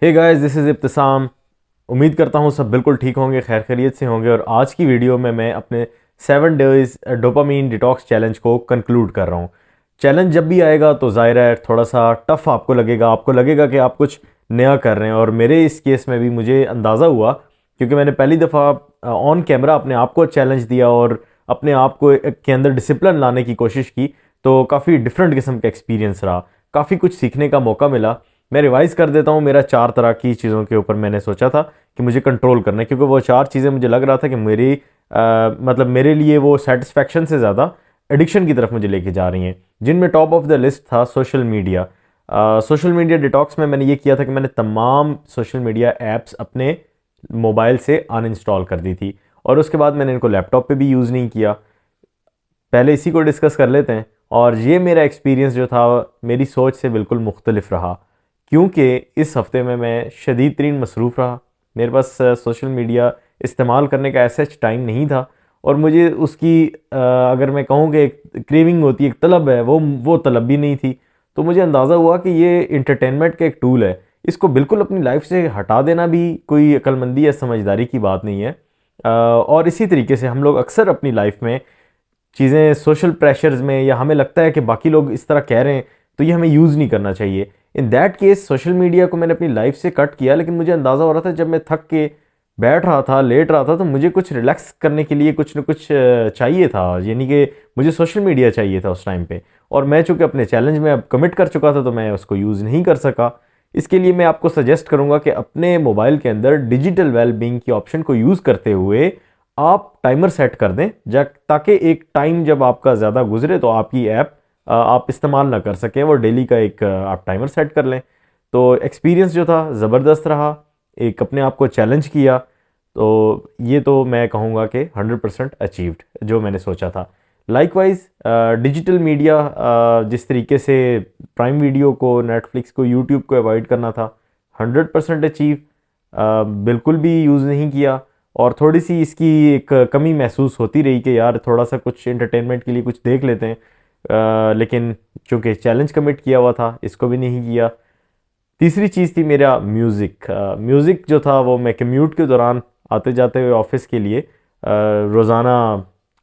Hey guys, this is Ibtisam. उम्मीद करता हूँ सब बिल्कुल ठीक होंगे, खैर खैरियत से होंगे। और आज की वीडियो में मैं अपने 7 डेज़ डोपामीन डिटॉक्स चैलेंज को कंक्लूड कर रहा हूँ। चैलेंज जब भी आएगा तो ज़ाहिर है थोड़ा सा टफ आपको लगेगा कि आप कुछ नया कर रहे हैं। और मेरे इस केस में भी मुझे अंदाज़ा हुआ, क्योंकि मैंने पहली दफ़ा ऑन कैमरा अपने आप को चैलेंज दिया और अपने आप को के अंदर डिसिप्लिन लाने की कोशिश की, तो काफ़ी डिफरेंट किस्म का एक्सपीरियंस रहा। काफ़ी कुछ सीखने का मौका मिला। मैं रिवाइज़ कर देता हूँ। मेरा 4 तरह की चीज़ों के ऊपर मैंने सोचा था कि मुझे कंट्रोल करना है, क्योंकि वो 4 चीज़ें मुझे लग रहा था कि मतलब मेरे लिए वो सेटिस्फैक्शन से ज़्यादा एडिक्शन की तरफ मुझे लेके जा रही हैं। जिनमें टॉप ऑफ द लिस्ट था social media. Social media detox में मैंने ये किया था कि मैंने तमाम सोशल मीडिया ऐप्स अपने मोबाइल से अनइंस्टॉल कर दी थी, और उसके बाद मैंने इनको लैपटॉप पे भी यूज़ नहीं किया। पहले इसी को डिस्कस कर लेते हैं। और ये मेरा एक्सपीरियंस जो था मेरी सोच से बिल्कुल मुख्तलिफ रहा, क्योंकि इस हफ्ते में मैं शदीद तरीन मसरूफ़ रहा। मेरे पास सोशल मीडिया इस्तेमाल करने का ऐसा टाइम नहीं था, और मुझे उसकी अगर मैं कहूँ कि एक क्रेविंग होती है, एक तलब है, वो तलब भी नहीं थी। तो मुझे अंदाज़ा हुआ कि ये इंटरटेनमेंट का एक टूल है, इसको बिल्कुल अपनी लाइफ से हटा देना भी कोई अक्लमंदी या समझदारी की बात नहीं है। और इसी तरीके से हम लोग अक्सर अपनी लाइफ में चीज़ें सोशल प्रेशर्स में, या हमें लगता है कि बाकी लोग इस तरह कह रहे हैं तो ये हमें यूज़ नहीं करना चाहिए। In that case social media को मैंने अपनी लाइफ से कट किया, लेकिन मुझे अंदाज़ा हो रहा था जब मैं थक के बैठ रहा था, लेट रहा था, तो मुझे कुछ रिलैक्स करने के लिए कुछ न कुछ चाहिए था। यानी कि मुझे सोशल मीडिया चाहिए था उस टाइम पे। और मैं चूँकि अपने चैलेंज में अब कमिट कर चुका था, तो मैं उसको यूज़ नहीं कर सका। इसके लिए मैं आपको सजेस्ट करूँगा कि अपने मोबाइल के अंदर डिजिटल वेलबींग की ऑप्शन को यूज़ करते हुए आप टाइमर सेट कर दें, ताकि एक टाइम जब आपका ज़्यादा गुजरे तो आपकी ऐप आप इस्तेमाल ना कर सकें। वो डेली का एक आप टाइमर सेट कर लें। तो एक्सपीरियंस जो था ज़बरदस्त रहा। एक अपने आप को चैलेंज किया, तो ये तो मैं कहूँगा कि 100% अचीव्ड जो मैंने सोचा था। लाइकवाइज डिजिटल मीडिया, जिस तरीके से प्राइम वीडियो को, नेटफ्लिक्स को, यूट्यूब को अवॉइड करना था, 100% अचीव। बिल्कुल भी यूज़ नहीं किया। और थोड़ी सी इसकी एक कमी महसूस होती रही कि यार थोड़ा सा कुछ एंटरटेनमेंट के लिए कुछ देख लेते हैं। लेकिन चूँकि चैलेंज कमिट किया हुआ था, इसको भी नहीं किया। तीसरी चीज़ थी मेरा म्यूज़िक। म्यूज़िक जो था वो मैं कम्यूट के दौरान आते जाते हुए ऑफिस के लिए रोज़ाना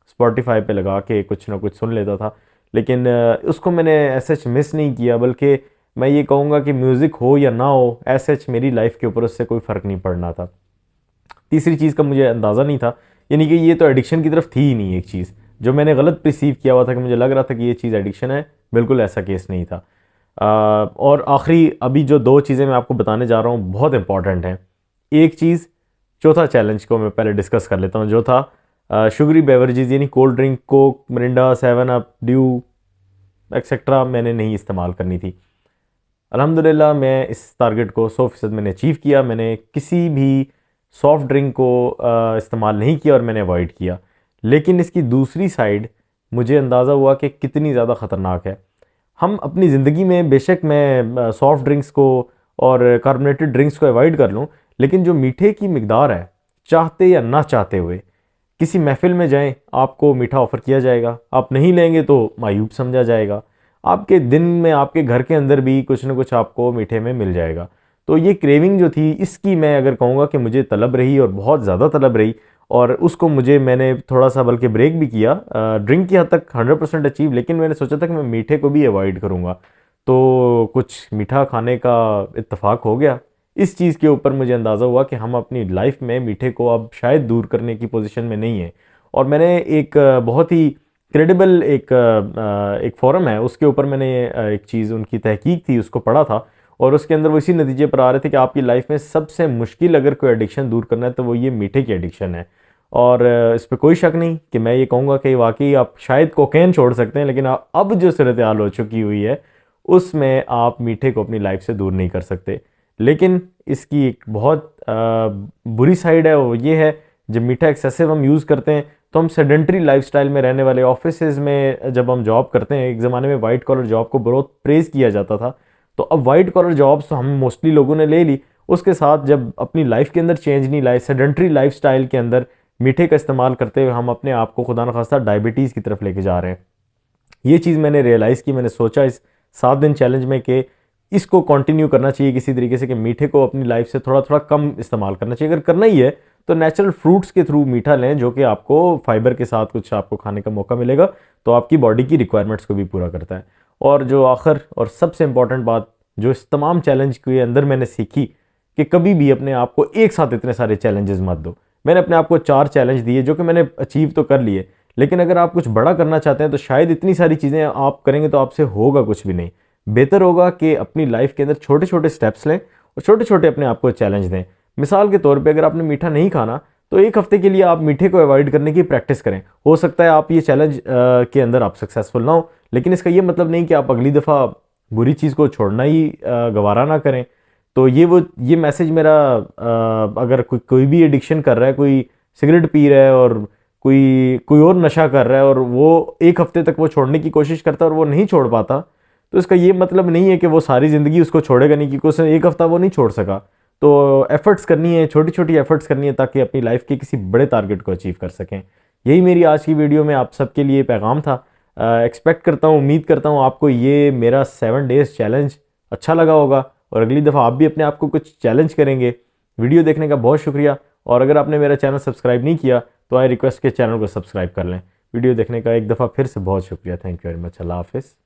स्पॉटिफाई पे लगा के कुछ ना कुछ सुन लेता था। लेकिन उसको मैंने ऐसा मिस नहीं किया, बल्कि मैं ये कहूँगा कि म्यूज़िक हो या ना हो, ऐसा मेरी लाइफ के ऊपर उससे कोई फ़र्क नहीं पड़ना था। तीसरी चीज़ का मुझे अंदाज़ा नहीं था, यानी कि ये तो एडिक्शन की तरफ थी ही नहीं। एक चीज़ जो मैंने गलत रिसीव किया हुआ था कि मुझे लग रहा था कि ये चीज़ एडिक्शन है, बिल्कुल ऐसा केस नहीं था। और आखिरी अभी जो 2 चीज़ें मैं आपको बताने जा रहा हूँ बहुत इंपॉर्टेंट हैं। एक चीज़, चौथा चैलेंज को मैं पहले डिस्कस कर लेता हूँ, जो था शुगरी बेवरेजेस, यानी cold drink, Coke, Mirinda, 7 up, due etcetera मैंने नहीं इस्तेमाल करनी थी। अल्हम्दुलिल्लाह मैं इस टारगेट को 100% मैंने अचीव किया। मैंने किसी भी सॉफ़्ट ड्रिंक को इस्तेमाल नहीं किया और मैंने अवॉइड किया। लेकिन इसकी दूसरी साइड मुझे अंदाज़ा हुआ कि कितनी ज़्यादा ख़तरनाक है। हम अपनी ज़िंदगी में बेशक मैं सॉफ़्ट ड्रिंक्स को और कार्बोनेटेड ड्रिंक्स को अवॉइड कर लूँ, लेकिन जो मीठे की मिकदार है, चाहते या ना चाहते हुए, किसी महफ़िल में जाएँ, आपको मीठा ऑफ़र किया जाएगा, आप नहीं लेंगे तो मायूब समझा जाएगा। आपके दिन में, आपके घर के अंदर भी कुछ न कुछ आपको मीठे में मिल जाएगा। तो ये क्रेविंग जो थी, इसकी मैं अगर कहूँगा कि मुझे तलब रही, और बहुत ज़्यादा तलब रही, और उसको मैंने थोड़ा सा बल्कि ब्रेक भी किया। ड्रिंक की हद तक 100% अचीव, लेकिन मैंने सोचा था कि मैं मीठे को भी अवॉइड करूँगा। तो कुछ मीठा खाने का इत्तेफाक हो गया। इस चीज़ के ऊपर मुझे अंदाज़ा हुआ कि हम अपनी लाइफ में मीठे को अब शायद दूर करने की पोजीशन में नहीं है। और मैंने एक बहुत ही क्रेडिबल एक फोरम है, उसके ऊपर मैंने एक चीज़, उनकी तहकीक थी, उसको पढ़ा था। और उसके अंदर वो इसी नतीजे पर आ रहे थे कि आपकी लाइफ में सबसे मुश्किल अगर कोई एडिक्शन दूर करना है तो वो ये मीठे की एडिक्शन है। और इस पर कोई शक नहीं कि मैं ये कहूँगा कि वाकई आप शायद कोकेन छोड़ सकते हैं, लेकिन अब जो सूरत हाल हो चुकी हुई है, उसमें आप मीठे को अपनी लाइफ से दूर नहीं कर सकते। लेकिन इसकी एक बहुत बुरी साइड है, वो ये है, जब मीठा एक्सेसिव हम यूज़ करते हैं तो हम सेडेंट्री लाइफस्टाइल में रहने वाले, ऑफिसेज में जब हम जॉब करते हैं, एक ज़माने में वाइट कॉलर जॉब को बहुत प्रेज़ किया जाता था, तो अब वाइट कॉलर जॉब्स तो हम मोस्टली लोगों ने ले ली। उसके साथ जब अपनी लाइफ के अंदर चेंज नहीं लाए, सेडेंट्री लाइफस्टाइल के अंदर मीठे का इस्तेमाल करते हुए हम अपने आप को खुदा न खास्ता डायबिटीज़ की तरफ लेके जा रहे हैं। ये चीज़ मैंने रियलाइज़ की। मैंने सोचा इस 7 दिन चैलेंज में कि इसको कंटिन्यू करना चाहिए किसी तरीके से कि मीठे को अपनी लाइफ से थोड़ा थोड़ा कम इस्तेमाल करना चाहिए। अगर करना ही है तो नेचुरल फ्रूट्स के थ्रू मीठा लें, जो कि आपको फाइबर के साथ कुछ आपको खाने का मौका मिलेगा, तो आपकी बॉडी की रिक्वायरमेंट्स को भी पूरा करता है। और जो आखिर और सबसे इंपॉर्टेंट बात जो इस तमाम चैलेंज के अंदर मैंने सीखी कि कभी भी अपने आप को एक साथ इतने सारे चैलेंजेस मत दो। मैंने अपने आप को 4 चैलेंज दिए जो कि मैंने अचीव तो कर लिए, लेकिन अगर आप कुछ बड़ा करना चाहते हैं तो शायद इतनी सारी चीज़ें आप करेंगे तो आपसे होगा कुछ भी नहीं। बेहतर होगा कि अपनी लाइफ के अंदर छोटे छोटे स्टेप्स लें और छोटे छोटे अपने आप को चैलेंज दें। मिसाल के तौर पे अगर आपने मीठा नहीं खाना तो एक हफ्ते के लिए आप मीठे को अवॉइड करने की प्रैक्टिस करें। हो सकता है आप ये चैलेंज के अंदर आप सक्सेसफुल ना हो, लेकिन इसका ये मतलब नहीं कि आप अगली दफ़ा बुरी चीज़ को छोड़ना ही गवारा ना करें। तो ये मैसेज मेरा, अगर कोई भी एडिक्शन कर रहा है, कोई सिगरेट पी रहा है और कोई और नशा कर रहा है और वो एक हफ्ते तक वो छोड़ने की कोशिश करता है और वो नहीं छोड़ पाता, तो इसका ये मतलब नहीं है कि वो सारी ज़िंदगी उसको छोड़ेगा नहीं, क्योंकि उसने एक हफ्ता वो नहीं छोड़ सका। तो एफर्ट्स करनी है, छोटी छोटी एफर्ट्स करनी है ताकि अपनी लाइफ के किसी बड़े टारगेट को अचीव कर सकें। यही मेरी आज की वीडियो में आप सबके लिए पैगाम था। एक्सपेक्ट करता हूँ, उम्मीद करता हूँ आपको ये मेरा 7 डेज़ चैलेंज अच्छा लगा होगा और अगली दफ़ा आप भी अपने आप को कुछ चैलेंज करेंगे। वीडियो देखने का बहुत शुक्रिया, और अगर आपने मेरा चैनल सब्सक्राइब नहीं किया तो आई रिक्वेस्ट के चैनल को सब्सक्राइब कर लें। वीडियो देखने का एक दफ़ा फिर से बहुत शुक्रिया। Thank you very much. अल्लाह हाफिज़।